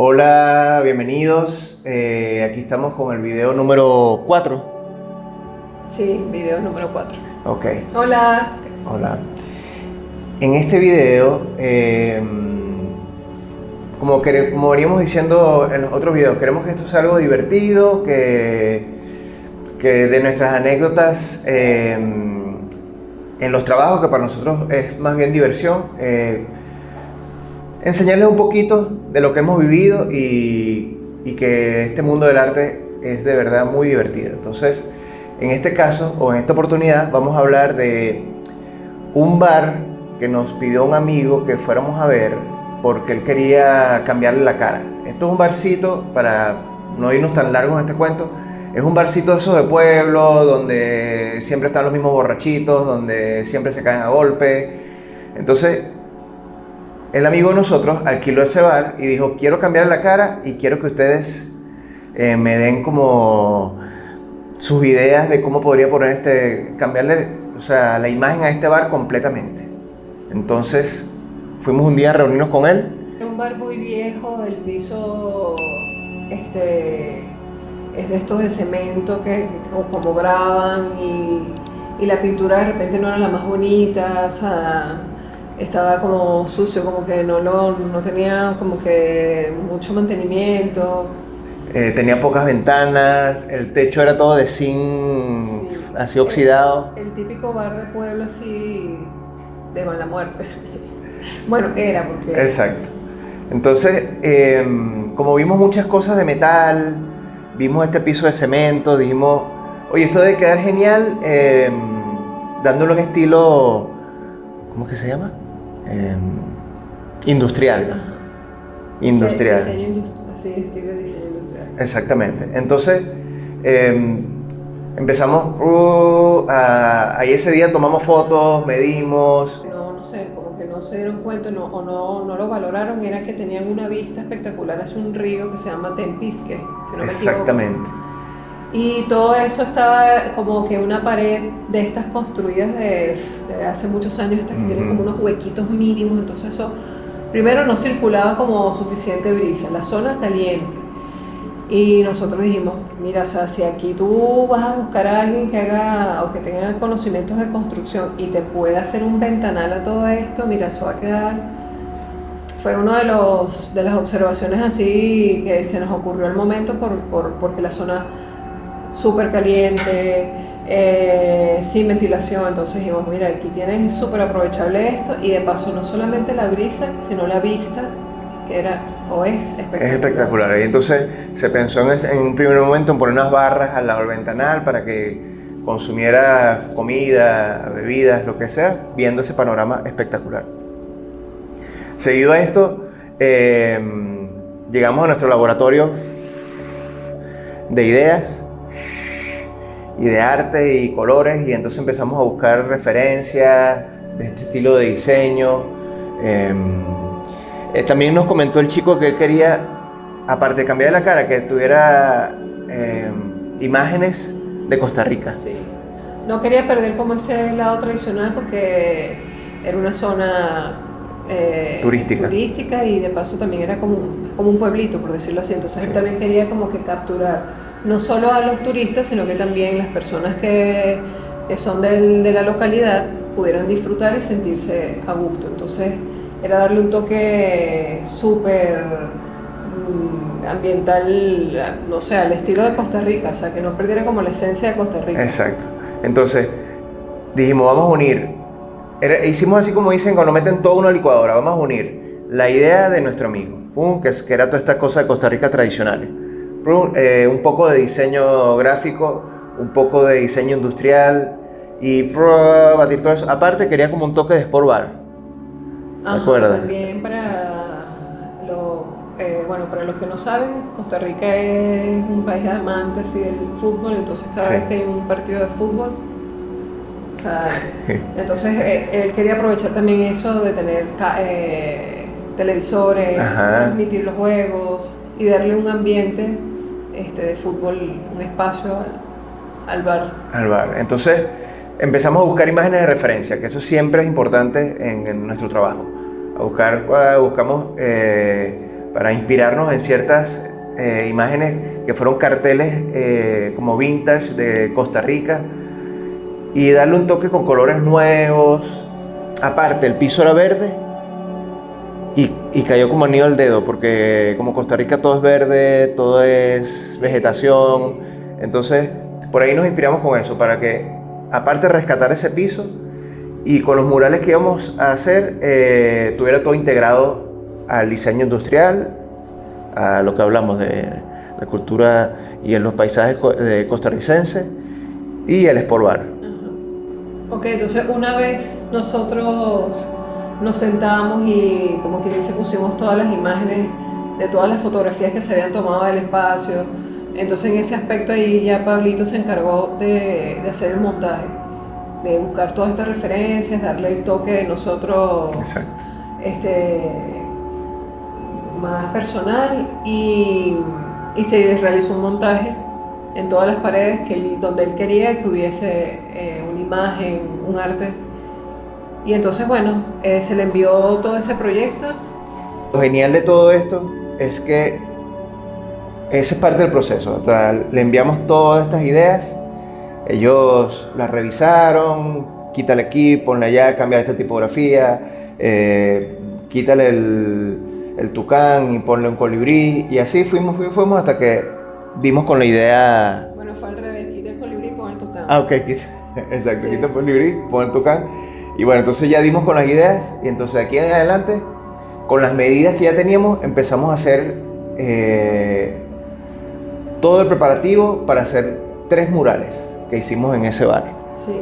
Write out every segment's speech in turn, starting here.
Hola, bienvenidos. Aquí estamos con el video número 4. Sí, video número 4. Ok, Hola. hola. En este video, como veníamos diciendo en los otros videos, queremos que esto sea algo divertido, que de nuestras anécdotas en los trabajos, que para nosotros es más bien diversión, enseñarles un poquito de lo que hemos vivido y que este mundo del arte es de verdad muy divertido. Entonces, en este caso, o en esta oportunidad, vamos a hablar de un bar que nos pidió un amigo que fuéramos a ver porque él quería cambiarle la cara. Esto es un barcito, para no irnos tan largos en este cuento, es un barcito de esos de pueblo, donde siempre están los mismos borrachitos, donde siempre se caen a golpe. Entonces, el amigo de nosotros alquiló ese bar y dijo, quiero cambiar la cara y quiero que ustedes me den como sus ideas de cómo podría poner cambiarle, o sea, la imagen a este bar completamente. Entonces, fuimos un día a reunirnos con él. Era un bar muy viejo, el piso es de estos de cemento que como graban y la pintura de repente no era la más bonita, o sea, estaba como sucio, como que no tenía como que mucho mantenimiento. Tenía pocas ventanas, el techo era todo de zinc, Sí, así oxidado. el típico bar de pueblo así de mala muerte. Bueno, era porque... Exacto. Entonces, como vimos muchas cosas de metal, vimos este piso de cemento, dijimos, oye, esto debe quedar genial, dándolo en estilo, ¿cómo es que se llama? Industrial. Ajá. Industrial. Diseño industrial, sí, estilo de diseño industrial. Exactamente. Entonces, empezamos, ahí ese día tomamos fotos, medimos. No sé, como que no se dieron cuenta no lo valoraron, era que tenían una vista espectacular hacia un río que se llama Tempisque, si no me equivoco. Exactamente. Y todo eso estaba como que una pared de estas construidas de hace muchos años, estas que tienen como unos huequitos mínimos, entonces eso, primero no circulaba como suficiente brisa, la zona caliente. Y nosotros dijimos, mira, o sea, si aquí tú vas a buscar a alguien que haga o que tenga conocimientos de construcción y te pueda hacer un ventanal a todo esto, mira, eso va a quedar... Fue uno de las observaciones así que se nos ocurrió al momento porque la zona súper caliente, sin ventilación, entonces dijimos, mira, aquí tienes súper aprovechable esto y de paso no solamente la brisa, sino la vista, que era o es espectacular. Es espectacular. Y entonces se pensó en un primer momento en poner unas barras al lado del ventanal para que consumiera comida, bebidas, lo que sea, viendo ese panorama espectacular. Seguido a esto, llegamos a nuestro laboratorio de ideas y de arte y colores, y entonces empezamos a buscar referencias de este estilo de diseño. También nos comentó el chico que él quería, aparte de cambiar la cara, que tuviera imágenes de Costa Rica. Sí. No quería perder como ese lado tradicional porque era una zona turística y de paso también era como un pueblito, por decirlo así. Entonces Sí. él también quería como que capturar no solo a los turistas, sino que también las personas que son de la localidad pudieran disfrutar y sentirse a gusto. Entonces era darle un toque súper ambiental, no sé, al estilo de Costa Rica, o sea, que no perdiera como la esencia de Costa Rica. Exacto. Entonces dijimos, vamos a unir. Hicimos así como dicen cuando meten todo en una licuadora, vamos a unir la idea de nuestro amigo, que era toda esta cosa de Costa Rica tradicionales, un poco de diseño gráfico, un poco de diseño industrial y batir todo eso. Aparte quería como un toque de sport bar. ¿Te acuerdas? También para los que no saben, Costa Rica es un país amante así del fútbol, entonces cada vez que hay un partido de fútbol, o sea, entonces él quería aprovechar también eso de tener televisores, transmitir los juegos y darle un ambiente de fútbol, un espacio al bar. Al bar. Entonces empezamos a buscar imágenes de referencia, que eso siempre es importante en nuestro trabajo. Buscamos para inspirarnos en ciertas imágenes que fueron carteles como vintage de Costa Rica y darle un toque con colores nuevos. Aparte, el piso era verde y cayó como anillo al dedo, porque como Costa Rica todo es verde, todo es vegetación. Entonces, por ahí nos inspiramos con eso, para que, aparte de rescatar ese piso, y con los murales que íbamos a hacer, tuviera todo integrado al diseño industrial, a lo que hablamos de la cultura y en los paisajes costarricenses, y el Sport Bar. Ok, entonces una vez nosotros nos sentamos y como que dice pusimos todas las imágenes de todas las fotografías que se habían tomado del espacio. Entonces en ese aspecto ahí ya Pablito se encargó de hacer el montaje, de buscar todas estas referencias, darle el toque de nosotros. Exacto. Más personal y se realizó un montaje en todas las paredes donde él quería que hubiese una imagen, un arte. Y entonces, bueno, se le envió todo ese proyecto. Lo genial de todo esto es que esa es parte del proceso. O sea, le enviamos todas estas ideas, ellos las revisaron, quítale aquí, ponle allá, cambia esta tipografía, quítale el tucán y ponle un colibrí, y así fuimos hasta que dimos con la idea. Bueno, fue al revés, quita el colibrí y pon el tucán. Ok, exacto, sí. Quita el colibrí, pon el tucán. Y bueno, entonces ya dimos con las ideas, y entonces de aquí en adelante, con las medidas que ya teníamos, empezamos a hacer todo el preparativo para hacer 3 murales que hicimos en ese bar. Sí.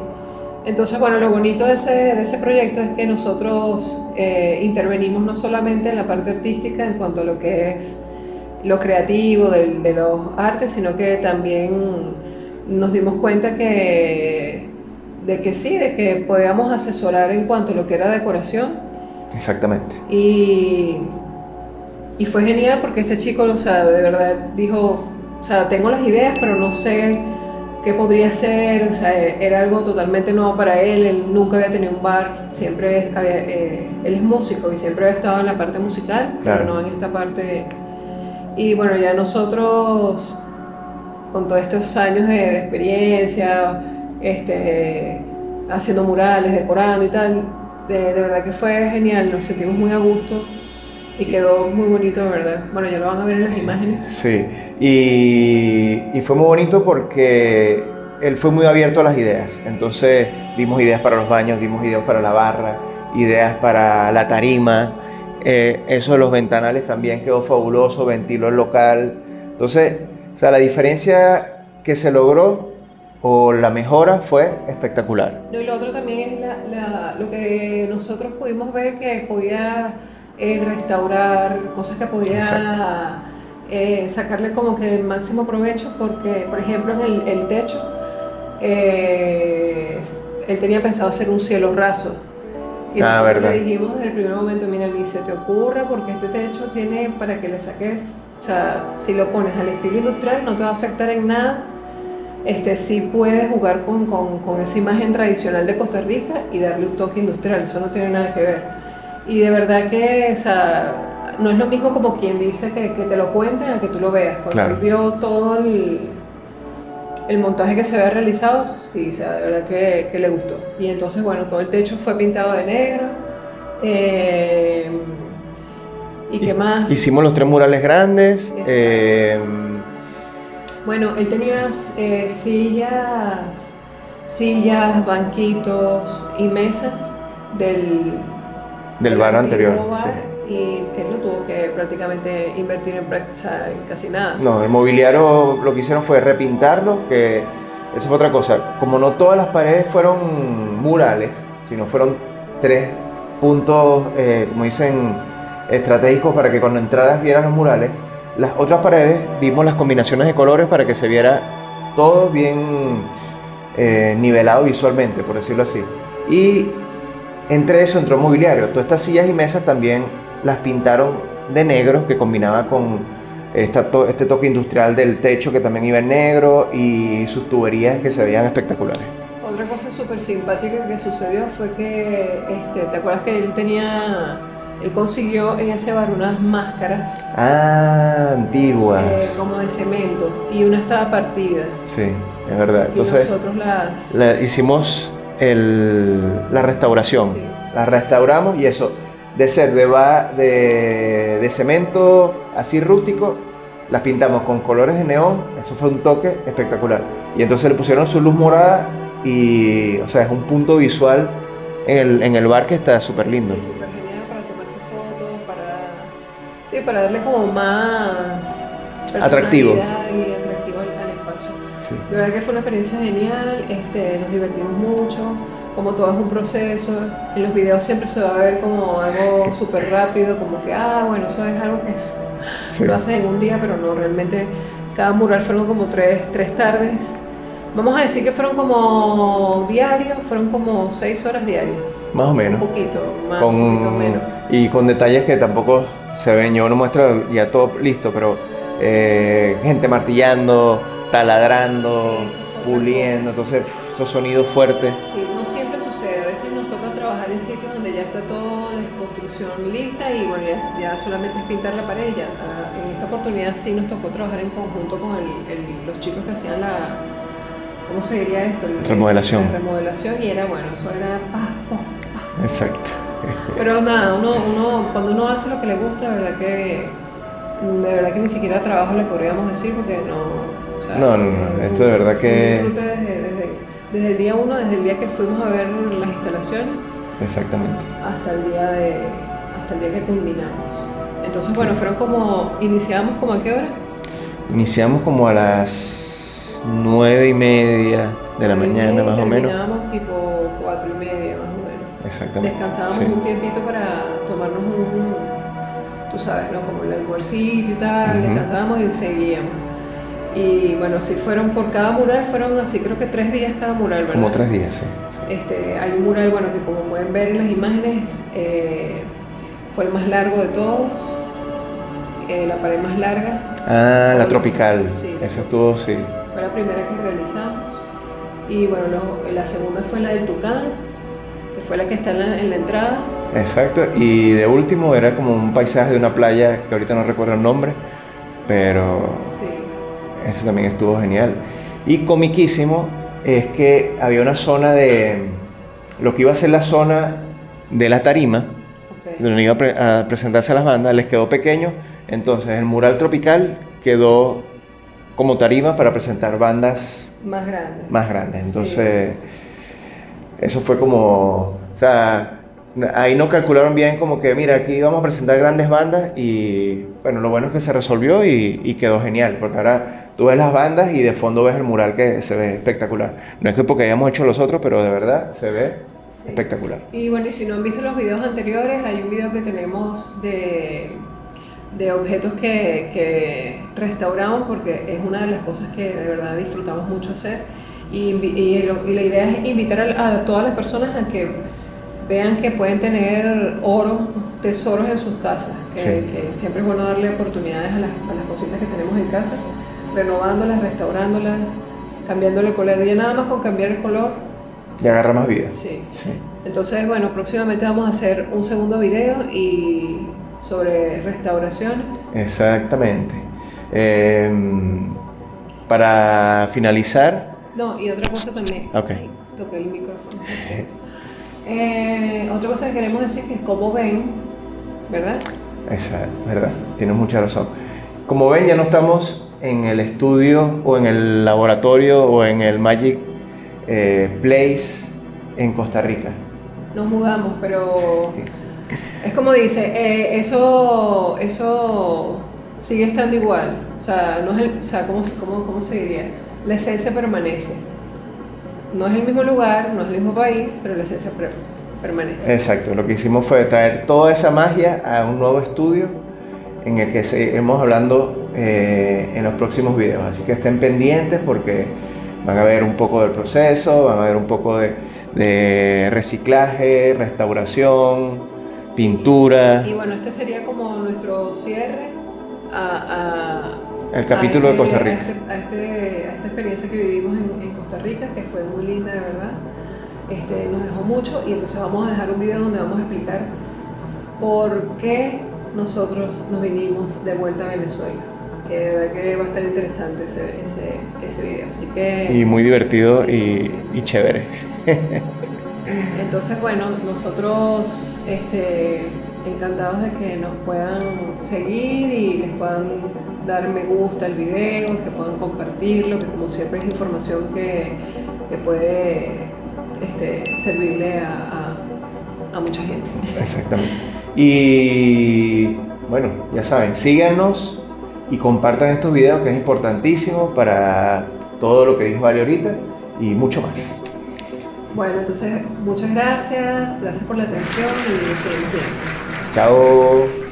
Entonces, bueno, lo bonito de ese proyecto es que nosotros intervenimos no solamente en la parte artística en cuanto a lo que es lo creativo de los artes, sino que también nos dimos cuenta de que podíamos asesorar en cuanto a lo que era decoración. Exactamente. Y fue genial porque este chico, o sea, de verdad dijo, o sea, tengo las ideas, pero no sé qué podría ser. O sea, era algo totalmente nuevo para él nunca había tenido un bar, siempre él es músico y siempre había estado en la parte musical, claro, pero no en esta parte. Y bueno, ya nosotros, con todos estos años de experiencia, haciendo murales, decorando y tal, de verdad que fue genial, nos sentimos muy a gusto y quedó muy bonito, de verdad. Bueno, ya lo van a ver en las imágenes. Sí, y fue muy bonito porque él fue muy abierto a las ideas. Entonces dimos ideas para los baños, dimos ideas para la barra, ideas para la tarima. Eso de los ventanales también quedó fabuloso, ventiló el local. Entonces, o sea, la diferencia que se logró o la mejora fue espectacular. No, y lo otro también es lo que nosotros pudimos ver que podía restaurar, cosas que podía sacarle como que el máximo provecho, porque por ejemplo en el techo él tenía pensado hacer un cielo raso. Y nosotros verdad. le dijimos desde el primer momento, mira, ni se te ocurra, porque este techo tiene para que le saques, o sea, si lo pones al estilo industrial no te va a afectar en nada. Sí puedes jugar con esa imagen tradicional de Costa Rica y darle un toque industrial, eso no tiene nada que ver. Y de verdad que, o sea, no es lo mismo como quien dice que te lo cuenten a que tú lo veas. Cuando Claro. él vio todo el montaje que se había realizado, sí, o sea, de verdad que le gustó. Y entonces, bueno, todo el techo fue pintado de negro. ¿Y qué más? Hicimos los 3 murales grandes. Bueno, él tenía sillas, banquitos y mesas del bar anterior. bar, Sí. y él no tuvo que prácticamente invertir en casi nada. No, el mobiliario lo que hicieron fue repintarlo, que eso fue otra cosa. Como no todas las paredes fueron murales, sino fueron 3 puntos, como dicen, estratégicos para que cuando entraras vieras los murales. Las otras paredes dimos las combinaciones de colores para que se viera todo bien nivelado visualmente, por decirlo así. Y entre eso entró mobiliario. Todas estas sillas y mesas también las pintaron de negro, que combinaba con este toque industrial del techo, que también iba en negro, y sus tuberías que se veían espectaculares. Otra cosa súper simpática que sucedió fue que, ¿te acuerdas que él tenía él consiguió en ese bar unas máscaras Ah, antiguas. como de cemento y una estaba partida. Sí, es verdad. Y Entonces, nosotros hicimos la restauración. Sí. La restauramos y eso, de ser de cemento así rústico, las pintamos con colores de neón. Eso fue un toque espectacular. Y entonces le pusieron su luz morada y, o sea, es un punto visual en el bar que está súper lindo. Sí, súper genial para tomarse fotos, sí, para darle como más Atractivo. personalidad y atractivo al espacio. Sí. De verdad que fue una experiencia genial, nos divertimos mucho, como todo es un proceso. En los videos siempre se va a ver como algo súper rápido, como que, bueno, eso es algo que Sí. lo haces en un día, pero no, realmente cada mural fueron como tres tardes. Vamos a decir que fueron como diarios, fueron como 6 horas diarias. Más o menos. Un poquito más, un poquito menos. Y con detalles que tampoco se ven. Yo no muestro ya todo listo, pero gente martillando, taladrando, Eso fue otra puliendo, entonces esos sonidos fuertes. Sí, no siempre sucede. A veces nos toca trabajar en sitios donde ya está toda la construcción lista y bueno, ya solamente es pintar la pared. En esta oportunidad sí nos tocó trabajar en conjunto con los chicos que hacían ¿cómo se diría esto? Remodelación. La remodelación y era bueno, eso era Exacto. Pero nada, cuando uno hace lo que le gusta, de verdad que ni siquiera trabajo le podríamos decir porque no, o sea, No, esto de verdad que... Disfrute desde el día uno, desde el día que fuimos a ver las instalaciones Exactamente. hasta el día que culminamos. Entonces, Sí. bueno, iniciamos como a qué hora? Iniciamos como a las 9:30 de la mañana, más o menos. Terminábamos tipo 4:30, más o menos. Exactamente. Descansábamos Sí. un tiempito para tomarnos tú sabes, ¿no? Como el almuercito y tal, Ujú. descansábamos y seguíamos. Y bueno, si fueron por cada mural, fueron así, creo que 3 días cada mural, ¿verdad? Como 3 días, sí. Hay un mural, bueno, que como pueden ver en las imágenes, fue el más largo de todos, la pared más larga. Ah, la tropical. Sí. Esa estuvo, sí. Fue la primera que realizamos. Y bueno, la segunda fue la del Tucán, que fue la que está en la entrada. Exacto. Y de último era como un paisaje de una playa que ahorita no recuerdo el nombre, pero Sí. ese también estuvo genial. Y comiquísimo es que había una zona de lo que iba a ser la zona de la tarima, Ok. donde iba a presentarse a las bandas, les quedó pequeño. Entonces el mural tropical quedó como tarima para presentar bandas Más grande. más grandes. Sí. Entonces, eso fue como, o sea, ahí no calcularon bien como que, mira, aquí vamos a presentar grandes bandas y, bueno, lo bueno es que se resolvió y quedó genial, porque ahora tú ves las bandas y de fondo ves el mural que se ve espectacular. No es que porque hayamos hecho los otros, pero de verdad se ve Sí. espectacular. Y bueno, y si no han visto los videos anteriores, hay un video que tenemos de objetos que restauramos porque es una de las cosas que de verdad disfrutamos mucho hacer. Y la idea es invitar a todas las personas a que vean que pueden tener oro, tesoros en sus casas, Sí. que siempre es bueno darle oportunidades a las cositas que tenemos en casa, renovándolas, restaurándolas, cambiándole el color. Ya nada más con cambiar el color. Y agarra más vida. Sí. Sí. Entonces, bueno, próximamente vamos a hacer un segundo video y sobre restauraciones. Exactamente. Para finalizar, No, y otra cosa también. Ok. Ay, toqué el micrófono. Otra cosa que queremos decir que como ven, ¿verdad? esa es verdad, tienes mucha razón. Como ven, ya no estamos en el estudio o en el laboratorio o en el Magic Place en Costa Rica. Nos mudamos, pero es como dice, eso sigue estando igual. O sea, no es o sea, ¿cómo se diría? La esencia permanece. No es el mismo lugar, no es el mismo país, pero la esencia permanece. Exacto, lo que hicimos fue traer toda esa magia a un nuevo estudio en el que seguiremos hablando en los próximos videos. Así que estén pendientes porque van a ver un poco del proceso, van a ver un poco de reciclaje, restauración, pintura. Y bueno, este sería como nuestro cierre El capítulo de Costa Rica. a esta experiencia que vivimos en Costa Rica, que fue muy linda de verdad. Nos dejó mucho y entonces vamos a dejar un video donde vamos a explicar por qué nosotros nos vinimos de vuelta a Venezuela. Que de verdad que va a estar interesante ese video. Así que... Y muy divertido sí, sí. y chévere. Entonces, bueno, nosotros encantados de que nos puedan seguir y les puedan dar me gusta al video, que puedan compartirlo, que como siempre es información que puede servirle a mucha gente. Exactamente. Y bueno, ya saben, síganos y compartan estos videos que es importantísimo para todo lo que dijo Vale ahorita y mucho más. Bueno, entonces muchas gracias por la atención y seguimos viendo. Chao.